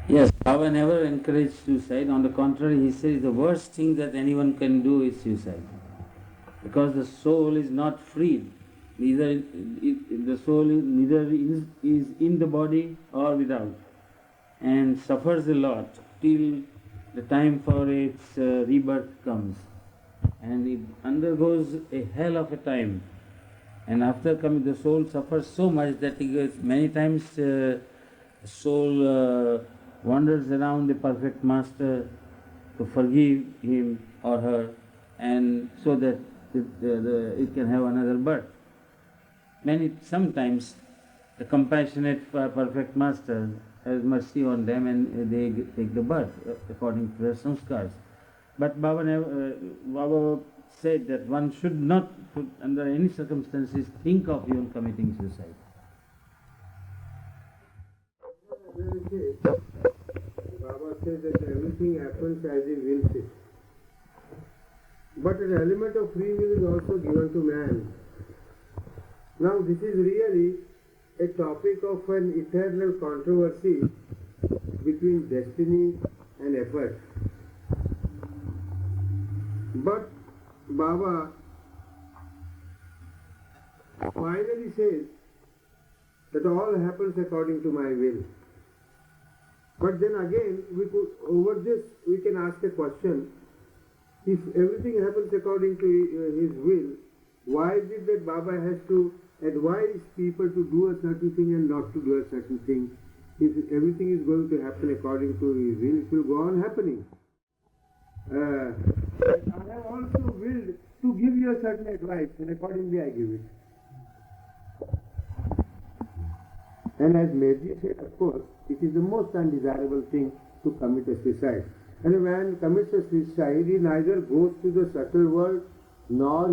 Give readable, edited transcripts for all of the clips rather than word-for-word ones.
Yes, Baba never encouraged suicide. On the contrary, he says the worst thing that anyone can do is suicide. Because the soul is not freed. The soul is in the body or without, and suffers a lot till the time for its rebirth comes. And it undergoes a hell of a time. And after coming, the soul suffers so much that it gets, many times soul wanders around the perfect master to forgive him or her, and so that it can have another birth. Sometimes the compassionate perfect master has mercy on them and they take the birth according to their samskars. But Baba said that one should not, under any circumstances, think of even committing suicide. Baba says that everything happens as he wills it. But an element of free will is also given to man. Now this is really a topic of an eternal controversy between destiny and effort. But Baba finally says that all happens according to my will. But then again, over this we can ask a question: if everything happens according to his will, why is it that Baba has to advise people to do a certain thing and not to do a certain thing? If everything is going to happen according to his will, it will go on happening. I have also willed to give you a certain advice, and accordingly I give it. And as Meherjee said, of course, it is the most undesirable thing to commit a suicide. And a man commits a suicide, he neither goes to the subtle world, nor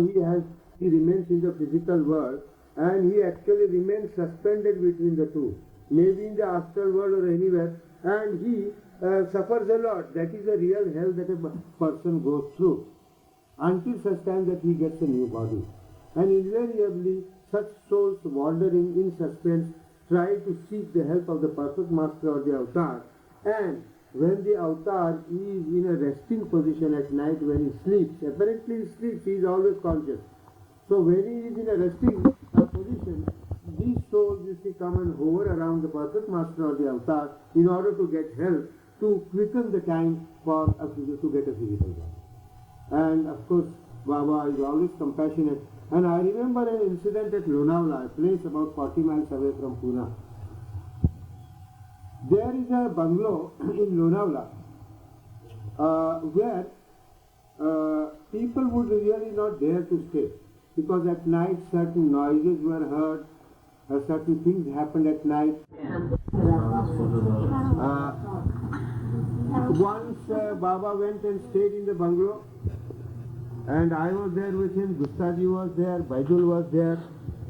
he remains in the physical world, and he actually remains suspended between the two, maybe in the astral world or anywhere, and he suffers a lot. That is the real hell that a person goes through, until such time that he gets a new body. And invariably, such souls wandering in suspense try to seek the help of the perfect master or the avatar, and when the avatar is in a resting position at night when he sleeps, apparently he sleeps, he is always conscious. So when he is in a resting position, these souls you see come and hover around the perfect master or the avatar in order to get help to quicken the time for to get a physical body. And of course, Baba is always compassionate. And I remember an incident at Lonavala, a place about 40 miles away from Pune. There is a bungalow in Lonavala where people would really not dare to stay, because at night certain noises were heard, certain things happened at night. Once Baba went and stayed in the bungalow, and I was there with him, Gustaji was there, Baidul was there,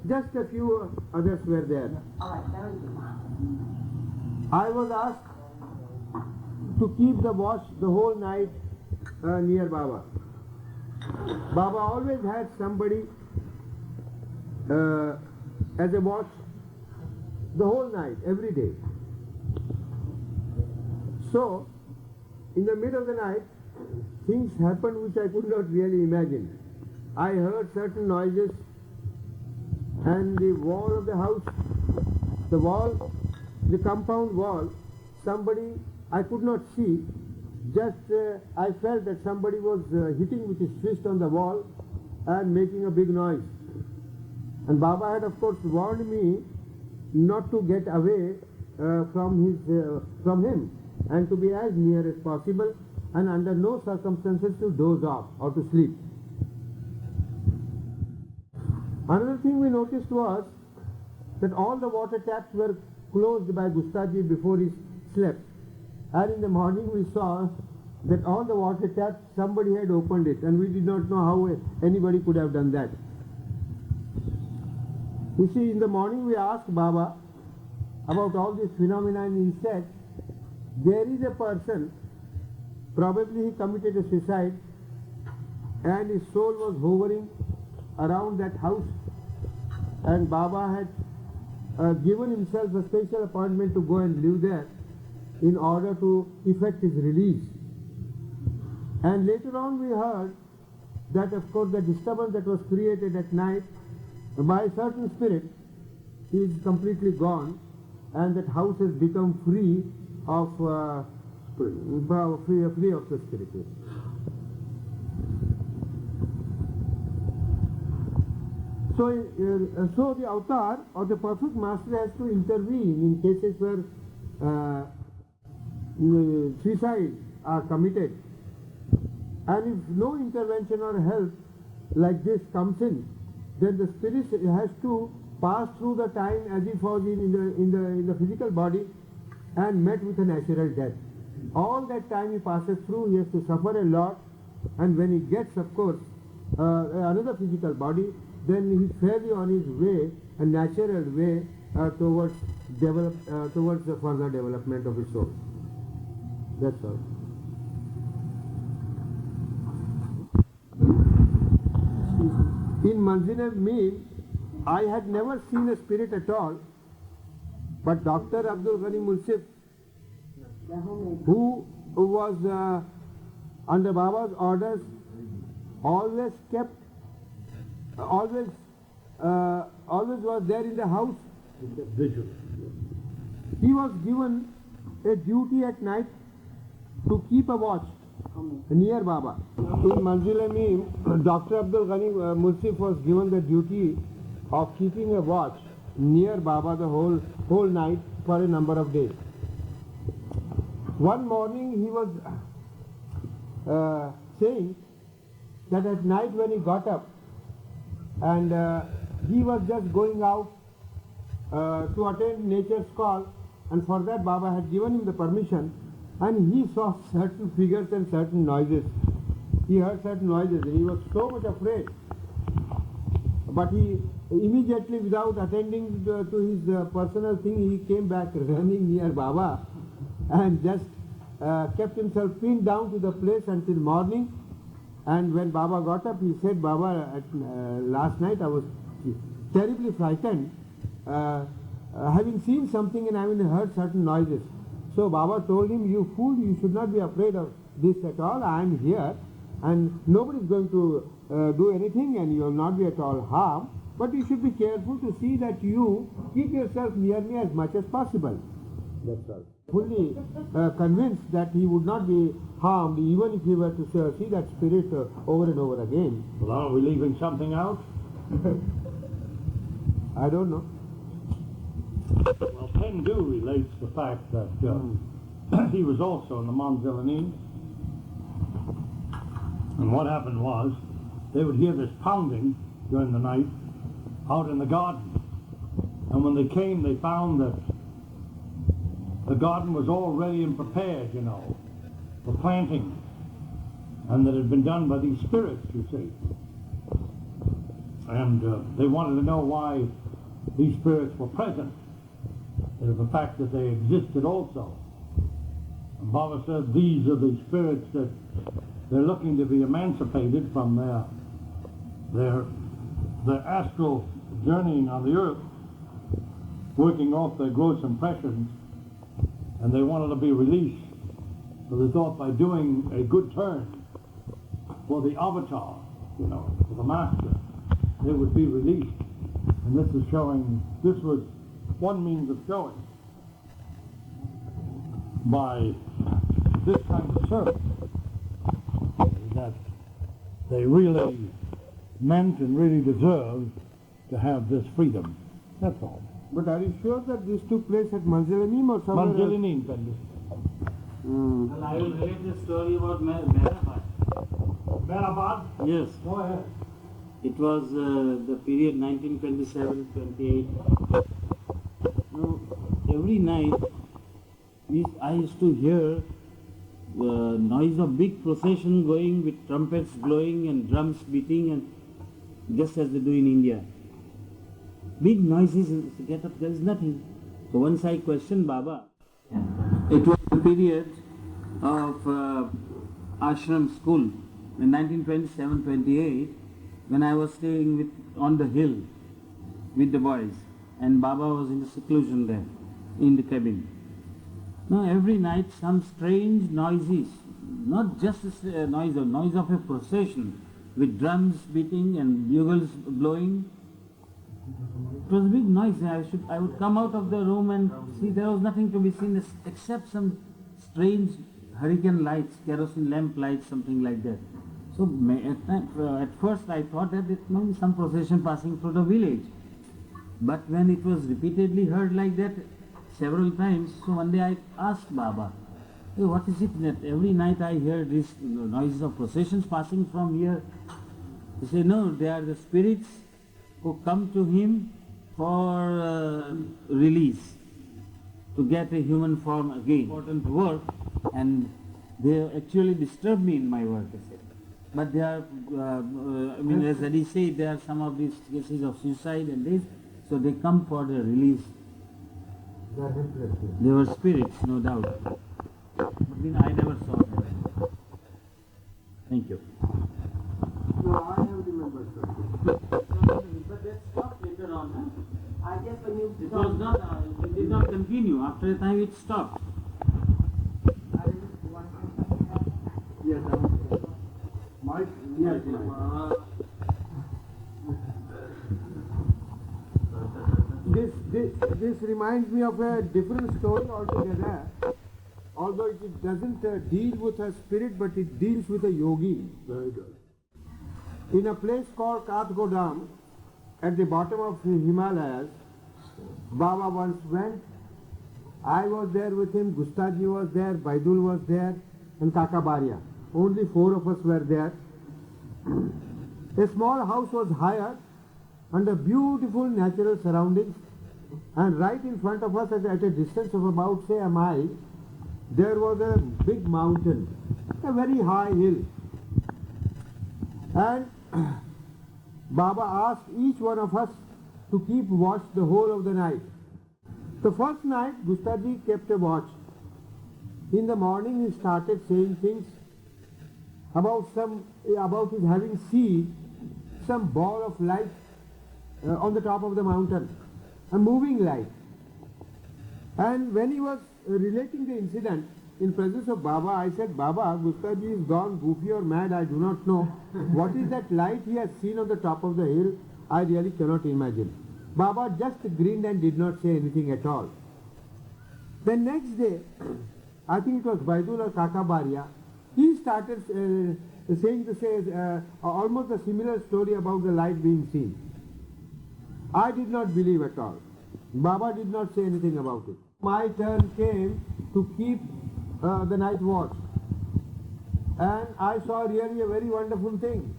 just a few others were there. I was asked to keep the watch the whole night near Baba. Baba always had somebody as a watch the whole night, every day. So, in the middle of the night, things happened which I could not really imagine. I heard certain noises, and the wall of the house, the compound wall, somebody I could not see, just I felt that somebody was hitting with his fist on the wall and making a big noise. And Baba had of course warned me not to get away from him, and to be as near as possible, and under no circumstances to doze off or to sleep. Another thing we noticed was that all the water taps were closed by Gustaji before he slept. And in the morning we saw that all the water taps, somebody had opened it, and we did not know how anybody could have done that. You see, in the morning we asked Baba about all this phenomena, and he said, there is a person, probably he committed a suicide, and his soul was hovering around that house, and Baba had given himself a special appointment to go and live there, in order to effect his release. And later on we heard that of course the disturbance that was created at night by a certain spirit is completely gone, and that house has become free of free of the spirit. So the avatar or the perfect master has to intervene in cases where suicide are committed, and if no intervention or help like this comes in, then the spirit has to pass through the time as if was in the physical body and met with a natural death. All that time he passes through, he has to suffer a lot, and when he gets, of course, another physical body, then he's fairly on his way, a natural way towards the further development of his soul. That's all. In Manzil Meal, I had never seen a spirit at all, but Dr. Abdul Ghani Mulsif, who was under Baba's orders, always was there in the house. He was given a duty at night to keep a watch near Baba. In Manzil-e-Meem, Dr. Abdul Ghani Mulsif was given the duty of keeping a watch near Baba the whole night for a number of days. One morning he was saying that at night when he got up and he was just going out to attend nature's call, and for that Baba had given him the permission, and he saw certain figures and certain noises. He heard certain noises and he was so much afraid. But he immediately, without attending to his personal thing, he came back running near Baba and just kept himself pinned down to the place until morning. And when Baba got up, he said, Baba, last night I was terribly frightened, having seen something and having heard certain noises. So Baba told him, you fool, you should not be afraid of this at all. I am here and nobody is going to do anything and you will not be at all harmed. But you should be careful to see that you keep yourself near me as much as possible. That's all. Fully convinced that he would not be harmed even if he were to see that spirit over and over again. Well, aren't we leaving something out? I don't know. Well, Pendu relates the fact that he was also in the Manzil-e-Meem, and what happened was they would hear this pounding during the night out in the garden, and when they came they found that the garden was all ready and prepared, you know, for planting, and that it had been done by these spirits, you see. And they wanted to know why these spirits were present, and the fact that they existed also. And Baba said these are the spirits that they're looking to be emancipated from their astral journeying on the earth, working off their gross impressions, and they wanted to be released. So they thought by doing a good turn for the avatar, you know, for the master, they would be released. And this was one means of showing by this kind of service that they really meant and really deserved to have this freedom. That's all. But are you sure that this took place at Manzil-e-Meem or somewhere else? Manzil-e-Meem, Pendu. Well, I will relate the story about Meherjee. Meherjee? Yes. Go ahead. It was the period 1927-28. Now, every night I used to hear the noise of big procession going with trumpets blowing and drums beating, and just as they do in India. Big noises, get up, there is nothing. So once I questioned Baba. It was the period of ashram school in 1927-28, when I was staying on the hill with the boys, and Baba was in the seclusion there, in the cabin. No, every night some strange noises, not just a noise of a procession with drums beating and bugles blowing. It was a big noise. I would come out of the room and see there was nothing to be seen except some strange hurricane lights, kerosene lamp lights, something like that. So at first I thought that it might be some procession passing through the village. But when it was repeatedly heard like that several times, so one day I asked Baba, "Hey, what is it that every night I hear these noises of processions passing from here?" He said, "No, they are the spirits who come to him for release, to get a human form again. Important work, and they actually disturb me in my work," I said. But they are, as Adi said, there are some of these cases of suicide and this, so they come for the release. They were spirits, no doubt. But I never saw them. Thank you. No, I have remembered something. But that stopped later on, huh? I guess when you It was not, it did not continue. After a time it stopped. Yes, Mike. Yes, Mike. This reminds me of a different story altogether. Although it doesn't deal with a spirit, but it deals with a yogi. Very good. In a place called Kathgodam, at the bottom of the Himalayas, Baba once went. I was there with him, Gustaji was there, Baidul was there, and Karkaria. Only 4 of us were there. A small house was hired under beautiful natural surroundings, and right in front of us at a distance of about, say, a mile, there was a big mountain, a very high hill. And Baba asked each one of us to keep watch the whole of the night. The first night, Gustaji kept a watch. In the morning, he started saying things about his having seen some ball of light on the top of the mountain, a moving light. And when he was relating the incident in presence of Baba, I said, "Baba, Gustaji is gone goofy or mad, I do not know. What is that light he has seen on the top of the hill? I really cannot imagine." Baba just grinned and did not say anything at all. The next day, I think it was Baidul or Karkaria, he started saying almost a similar story about the light being seen. I did not believe at all. Baba did not say anything about it. My turn came to keep the night watch, and I saw really a very wonderful thing,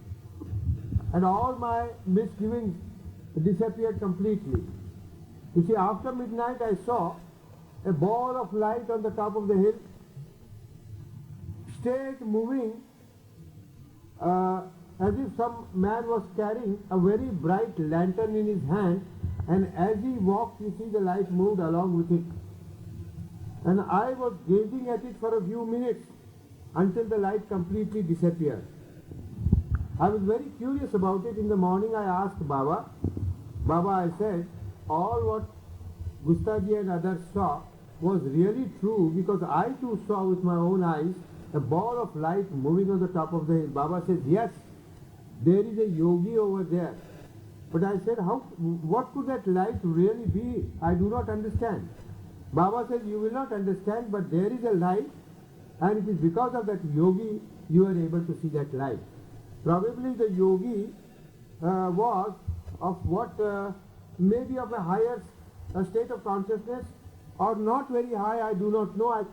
and all my misgivings disappeared completely. You see, after midnight I saw a ball of light on the top of the hill, straight moving, as if some man was carrying a very bright lantern in his hand, and as he walked, you see, the light moved along with it. And I was gazing at it for a few minutes until the light completely disappeared. I was very curious about it. In the morning I asked Baba, I said, all what Gustaji and others saw was really true, because I too saw with my own eyes a ball of light moving on the top of the hill. Baba says, yes, there is a yogi over there. But I said, what could that light really be? I do not understand. Baba says, you will not understand, but there is a light, and it is because of that yogi you are able to see that light. Probably the yogi was of what maybe of a higher state of consciousness, or not very high, I do not know, I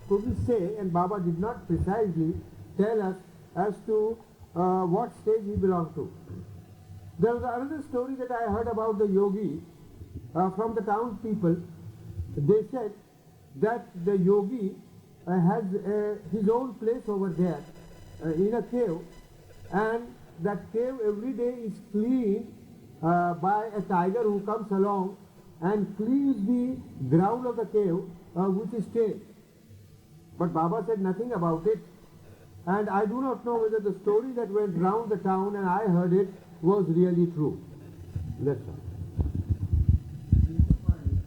couldn't say, and Baba did not precisely tell us as to what stage he belonged to. There was another story that I heard about the yogi from the town people. They said that the yogi has his own place over there in a cave, and that cave every day is cleaned by a tiger who comes along and cleans the ground of the cave with his tail. But Baba said nothing about it, and I do not know whether the story that went round the town and I heard it was really true. That's all.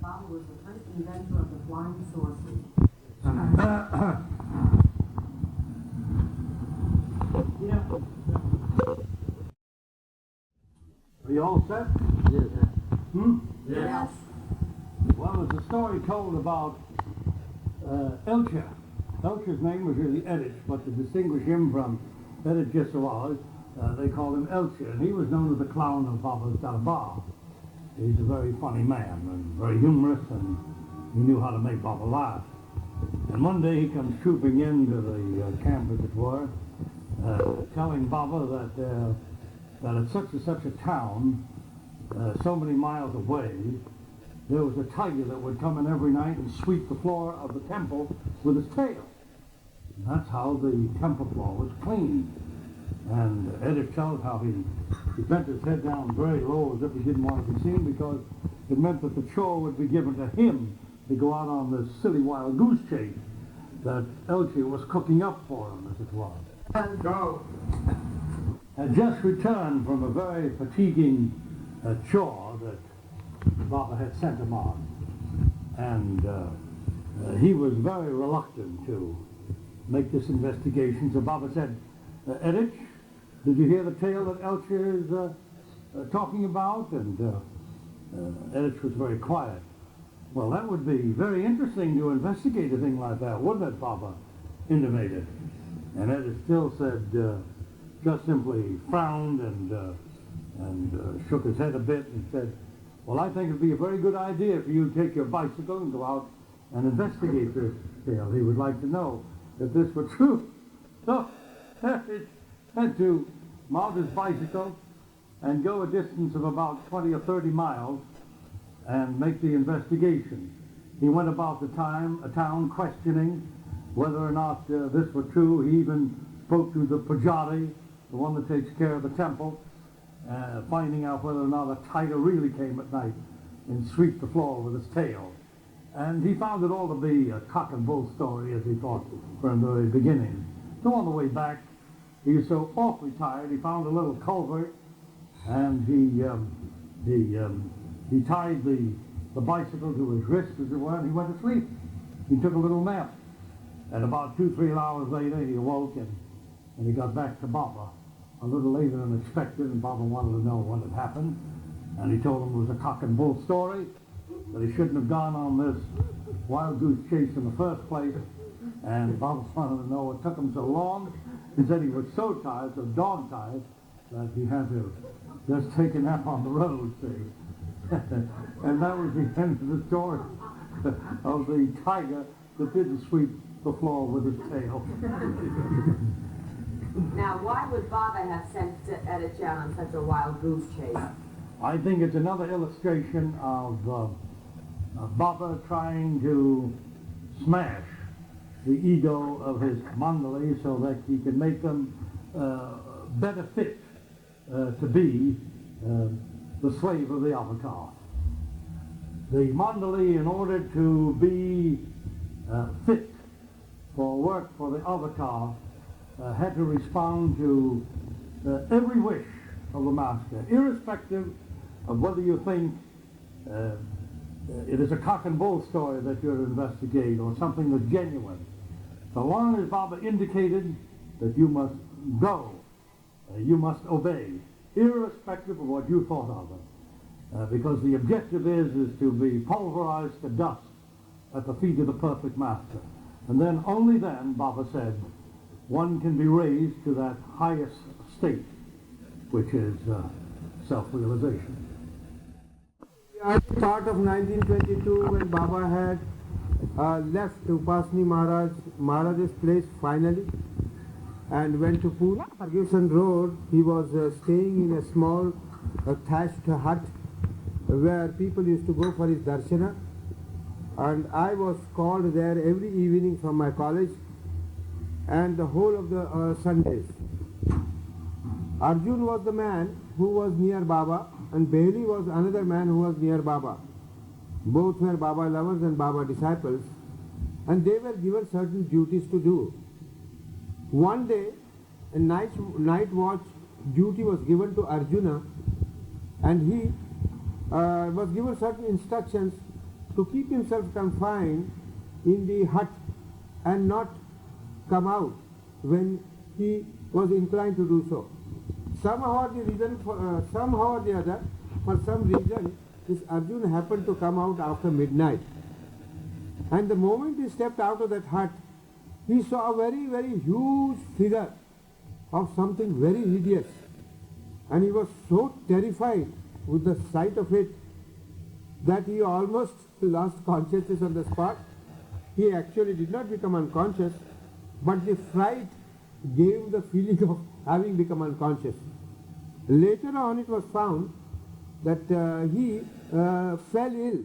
Baba was the first inventor of the flying saucer. Are you all set? Yes. Hmm? Yes. Well, there's a story told about Elcher. Elcher's name was really Edith, but to distinguish him from Edith Gisawal, they called him Elcher, and he was known as the clown of Baba's Darbar. He's a very funny man, and very humorous, and he knew how to make Baba laugh. And one day he comes trooping into the camp, as it were, telling Baba that at such and such a town, so many miles away, there was a tiger that would come in every night and sweep the floor of the temple with his tail. And that's how the temple floor was cleaned. And Edith tells how he bent his head down very low as if he didn't want to be seen, because it meant that the chore would be given to him to go out on this silly wild goose chase that Elche was cooking up for him, as it were. Go. Had just returned from a very fatiguing chore that Baba had sent him on, and he was very reluctant to make this investigation. So Baba said, Edith, did you hear the tale that Elcher is talking about? And Edith was very quiet. Well, that would be very interesting to investigate a thing like that, wouldn't it, Baba intimated. And Edith still said, just simply frowned and shook his head a bit and said, well, I think it would be a very good idea for you to take your bicycle and go out and investigate this tale. He would like to know if this were true. So Edith had to mount his bicycle and go a distance of about 20 or 30 miles and make the investigation. He went about a town questioning whether or not this were true. He even spoke to the Pujari, the one that takes care of the temple, finding out whether or not a tiger really came at night and swept the floor with his tail. And he found it all to be a cock and bull story, as he thought from the very beginning. So on the way back, he was so awfully tired, he found a little culvert, and he tied the bicycle to his wrist, as it were, and he went to sleep. He took a little nap. And about 2-3 hours later, he awoke and he got back to Baba a little later than expected, and Baba wanted to know what had happened. And he told him it was a cock and bull story, that he shouldn't have gone on this wild goose chase in the first place. And Baba wanted to know what took him so long. He said he was so tired, so dog-tired, that he had to just take a nap on the road, see. And that was the end of the story of the tiger that didn't sweep the floor with his tail. Now, why would Baba have sent Edith on such a wild goose chase? I think it's another illustration of Baba trying to smash the ego of his Mandali so that he can make them better fit to be the slave of the avatar. The Mandali, in order to be fit for work for the avatar, had to respond to every wish of the master, irrespective of whether you think it is a cock and bull story that you're to investigate or something that's genuine. So long as Baba indicated that you must go, you must obey, irrespective of what you thought of it. Because the objective is to be pulverized to dust at the feet of the perfect master. And then, only then, Baba said, one can be raised to that highest state, which is self-realization. Part of 1922, when Baba had left Upasni Maharaj's place finally and went to Pune, Ferguson Road, he was staying in a small thatched hut where people used to go for his darshana, and I was called there every evening from my college and the whole of the Sundays. Arjun was the man who was near Baba, and Behli was another man who was near Baba. Both were Baba lovers and Baba disciples, and they were given certain duties to do. One day, a night watch duty was given to Arjuna, and he was given certain instructions to keep himself confined in the hut and not come out when he was inclined to do so. Somehow or the other, for some reason, this Arjuna happened to come out after midnight. And the moment he stepped out of that hut, he saw a very, very huge figure of something very hideous. And he was so terrified with the sight of it that he almost lost consciousness on the spot. He actually did not become unconscious, but the fright gave the feeling of having become unconscious. Later on it was found that he fell ill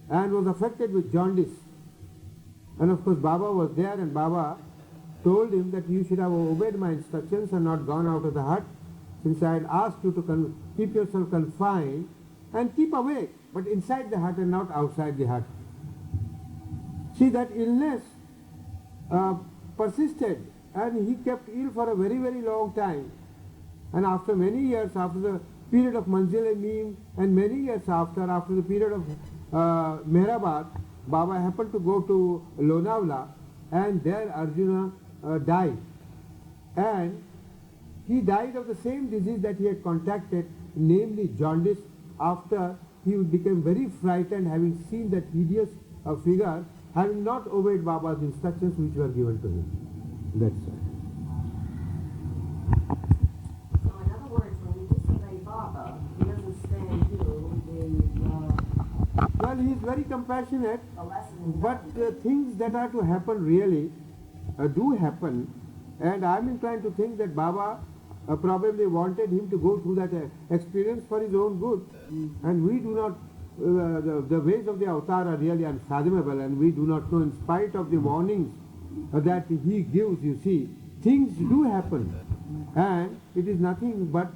and was affected with jaundice. And of course Baba was there, and Baba told him that you should have obeyed my instructions and not gone out of the hut, since I had asked you to keep yourself confined and keep awake, but inside the hut and not outside the hut. See, that illness persisted, and he kept ill for a very, very long time. And after many years, after the period of Manzil-e-Meem, and many years after the period of Meherabad, Baba happened to go to Lonavala, and there Arjuna died. And he died of the same disease that he had contracted, namely jaundice, after he became very frightened, having seen that hideous figure, having not obeyed Baba's instructions which were given to him. That's it. So in other words, when you disobey Baba, he doesn't stand you Well, he is very compassionate, the lesson. but things that are to happen really do happen, and I am inclined to think that Baba probably wanted him to go through that experience for his own good, and we do not, the ways of the avatar are really unfathomable, and we do not know, in spite of the warnings that he gives, you see, things do happen, and it is nothing but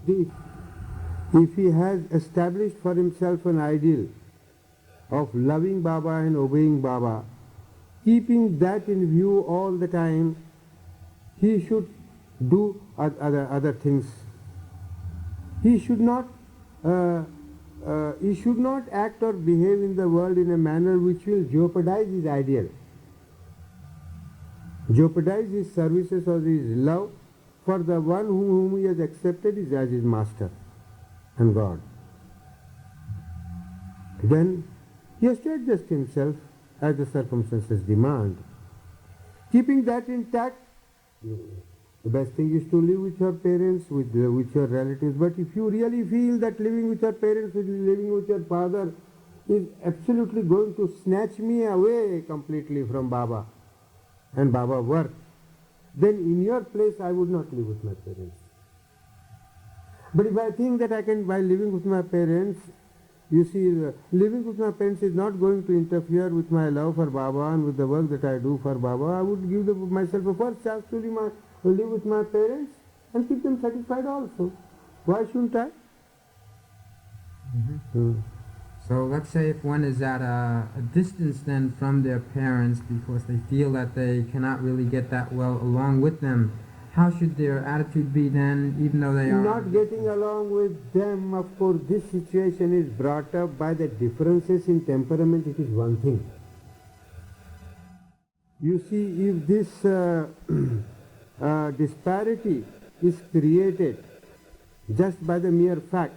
if he has established for himself an ideal of loving Baba and obeying Baba, keeping that in view all the time, he should do other things. He should not act or behave in the world in a manner which will jeopardize his ideal, jeopardize his services or his love for the one whom he has accepted as his master and God. Then he has to adjust himself as the circumstances demand. Keeping that intact, the best thing is to live with your parents, with your relatives. But if you really feel that living with your parents, living with your father is absolutely going to snatch me away completely from Baba and Baba work, then in your place I would not live with my parents. But if I think that I can, by living with my parents, you see, living with my parents is not going to interfere with my love for Baba and with the work that I do for Baba, I would give myself a first chance to live with my parents and keep them satisfied also. Why shouldn't I? So let's say if one is at a distance then from their parents because they feel that they cannot really get that well along with them, how should their attitude be then, even though they are... Not getting along with them, of course, this situation is brought up by the differences in temperament. It is one thing. You see, if this disparity is created just by the mere fact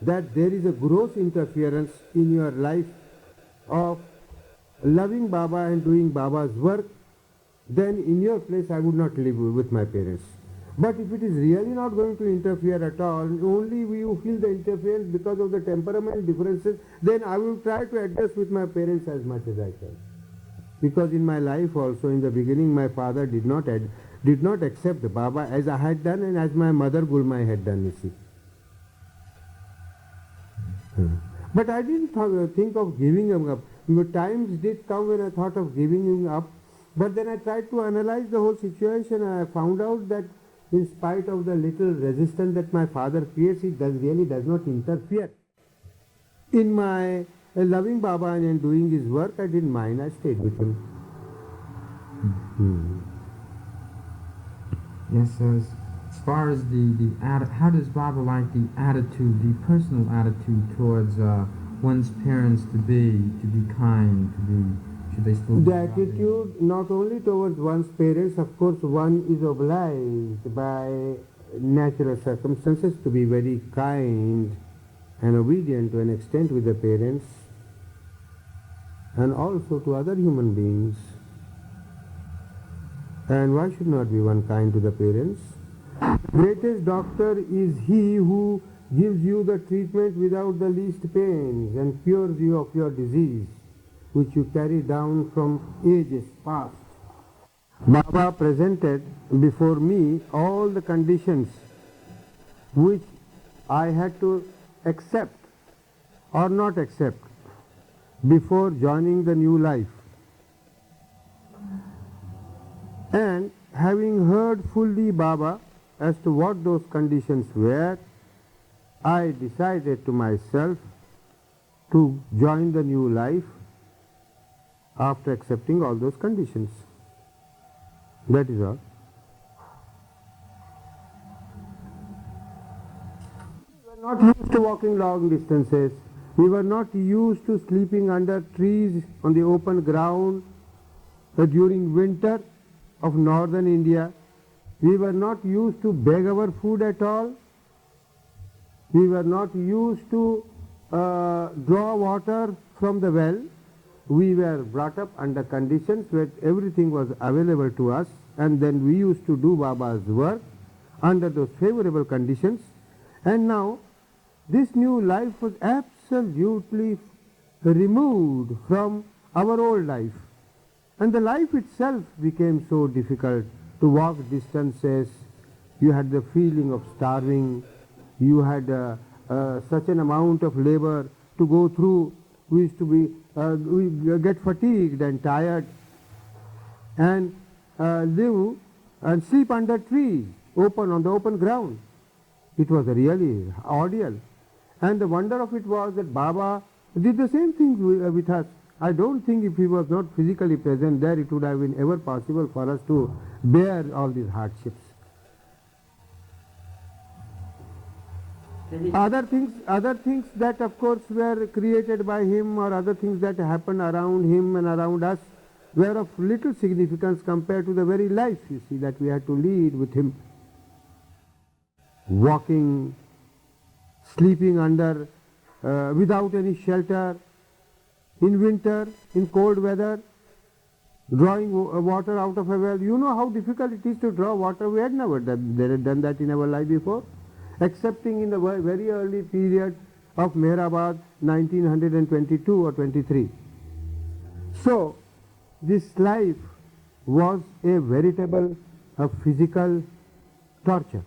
that there is a gross interference in your life of loving Baba and doing Baba's work, then in your place I would not live with my parents. But if it is really not going to interfere at all, only you feel the interference because of the temperamental differences, then I will try to adjust with my parents as much as I can. Because in my life also, in the beginning, my father did not accept Baba as I had done and as my mother Gulmai had done, you see. But I didn't think of giving him up. Times did come when I thought of giving him up, but then I tried to analyze the whole situation and I found out that in spite of the little resistance that my father creates, it really does not interfere in my loving Baba and doing his work. I didn't mind, I stayed with him. Yes, so as far as how does Baba like the attitude, the personal attitude towards one's parents to be kind, to be Should they still The be loving? attitude not only towards one's parents, of course one is obliged by natural circumstances to be very kind and obedient to an extent with the parents and also to other human beings. And why should not be one kind to the parents? Greatest doctor is he who gives you the treatment without the least pains and cures you of your disease, which you carry down from ages past. Baba presented before me all the conditions which I had to accept or not accept before joining the new life. And having heard fully Baba as to what those conditions were, I decided to myself to join the new life after accepting all those conditions. That is all. We were not used to walking long distances. We were not used to sleeping under trees on the open ground during winter of northern India. We were not used to beg our food at all. We were not used to draw water from the well. We were brought up under conditions where everything was available to us, and then we used to do Baba's work under those favorable conditions. And now this new life was absolutely removed from our old life. And the life itself became so difficult to walk distances. You had the feeling of starving. You had such an amount of labor to go through. We used to be, we get fatigued and tired and live and sleep under trees, on the open ground. It was a really ordeal. And the wonder of it was that Baba did the same thing with us. I don't think if he was not physically present there, it would have been ever possible for us to bear all these hardships. Other things that of course were created by him, or other things that happened around him and around us, were of little significance compared to the very life, you see, that we had to lead with him. Walking, sleeping under, without any shelter, in winter, in cold weather, drawing water out of a well. You know how difficult it is to draw water. We had never done that in our life before, excepting in the very early period of Meherabad, 1922 or 23. So, this life was a veritable physical torture.